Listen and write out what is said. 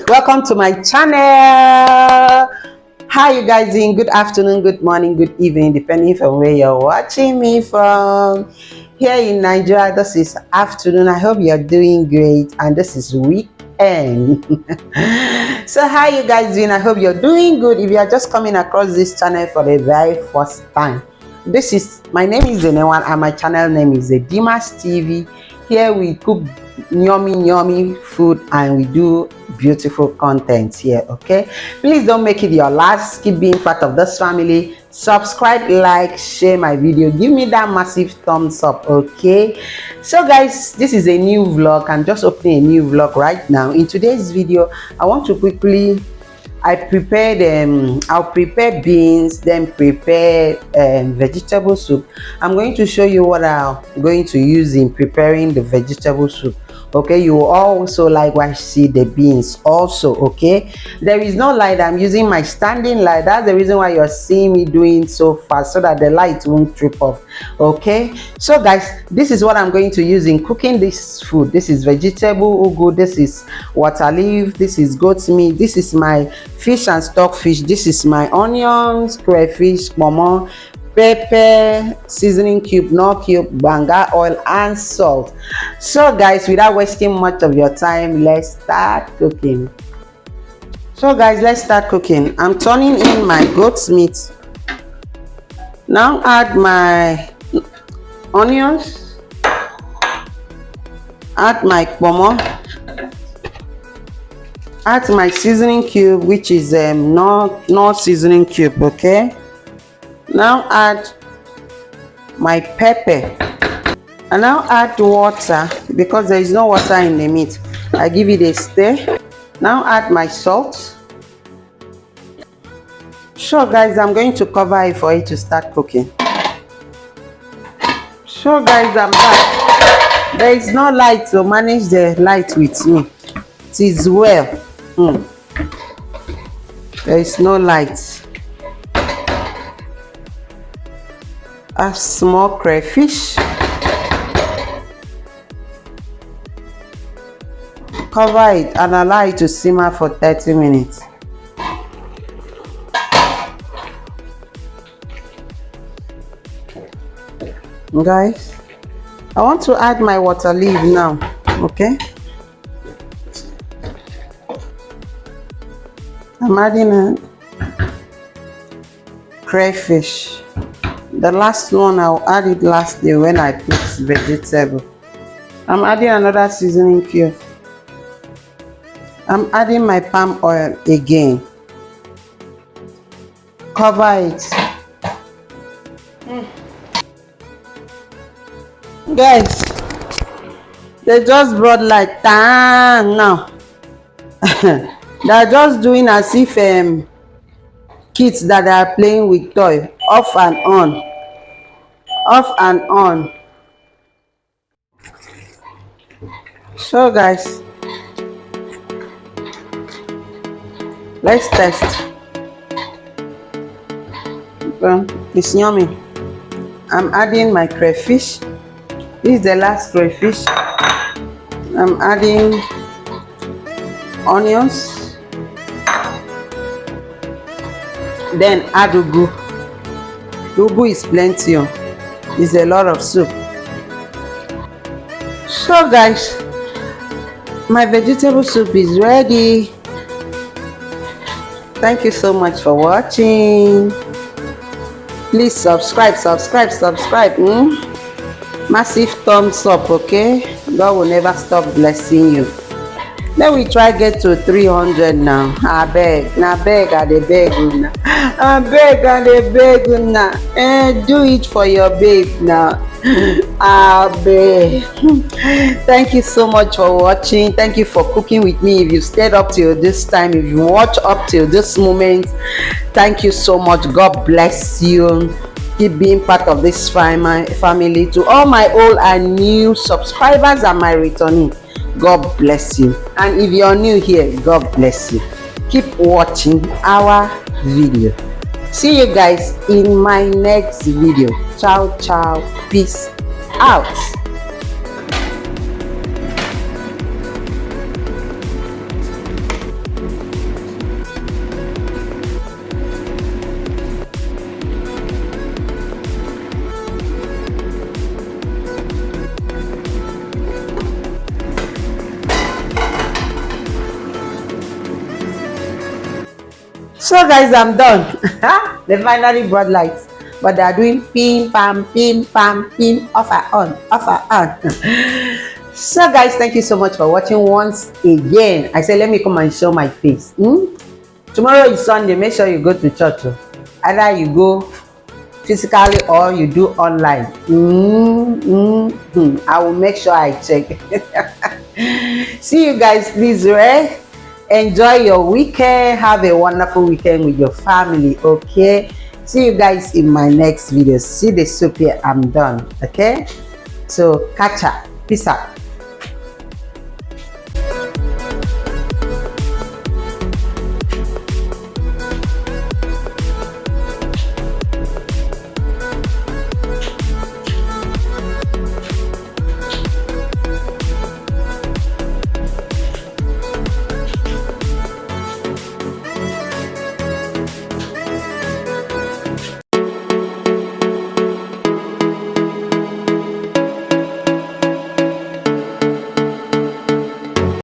Welcome to my channel. How you guys doing? Good afternoon, good morning, good evening, depending from where you're watching me from. Here in Nigeria, this is afternoon. I hope you're doing great, and this is weekend. So how you guys doing? I hope you're doing good. If you are just coming across this channel for the very first time, my name is Zenewan, and my channel name is Edimatv. Here we cook yummy food and we do beautiful content here. Okay, please don't make it your last. Keep being part of this family. Subscribe, like, share my video, give me that massive thumbs up. Okay, so guys, this is a new vlog. I'm just opening a new vlog right now. In today's video, I want to quickly I'll prepare beans, then prepare vegetable soup. I'm going to show you what I'm going to use in preparing the vegetable soup. Okay, you will also likewise see the beans also. Okay, there is no light. I'm using my standing light. That's the reason why you're seeing me doing so fast, so that the light won't trip off. Okay, so guys, this is what I'm going to use in cooking this food. This is vegetable ugu, this is water leaf, this is goat meat, this is my fish and stockfish, this is my onions, crayfish, momo, pepper, seasoning cube, no cube, banga oil, and salt. So guys, without wasting much of your time, let's start cooking. So guys, let's start cooking. I'm turning in my goat's meat. Now add my onions, add my momo, add my seasoning cube, which is no seasoning cube. Okay, now add my pepper, and now add water because there is no water in the meat. I give it a stir. Now add my salt. So guys, I'm going to cover it for it to start cooking. So guys, I'm back. There is no light, so manage the light with me. It is well. There is no light. A small crayfish. Cover it and allow it to simmer for 30 minutes. Guys, I want to add my water leaf now. Okay, I'm adding a crayfish. The last one, I'll add it lastly when I put vegetable. I'm adding another seasoning cube. I'm adding my palm oil again. Cover it. Guys, they just brought like now. They're just doing as if kids that are playing with toy, off and on, off and on. So guys, let's test. It's yummy. I'm adding my crayfish. This is the last crayfish. I'm adding onions, then add ugu. Ugu is plenty. It's a lot of soup. So guys, my vegetable soup is ready. Thank you so much for watching. Please subscribe. Massive thumbs up. Okay, God will never stop blessing you. Then we try get to 300 now. I beg I dey beg una. I dey beg una. Do it for your babe now. I beg. Thank you so much for watching. Thank you for cooking with me. If you stayed up till this time, if you watch up till this moment, thank you so much. God bless you. Keep being part of this family. To all my old and new subscribers and my returning, God bless you. And if you're new here, God bless you. Keep watching our video. See you guys in my next video. Ciao. Peace out. So guys, I'm done. They finally brought lights, but they are doing pim pam, pim off and on, off and on. So guys, thank you so much for watching once again. I said let me come and show my face. Tomorrow is Sunday. Make sure you go to church. Either you go physically or you do online. I will make sure I check. See you guys, please, right? Enjoy your weekend. Have a wonderful weekend with your family. Okay, see you guys in my next video. See the soup here. I'm done. Okay, so catch up. Peace out.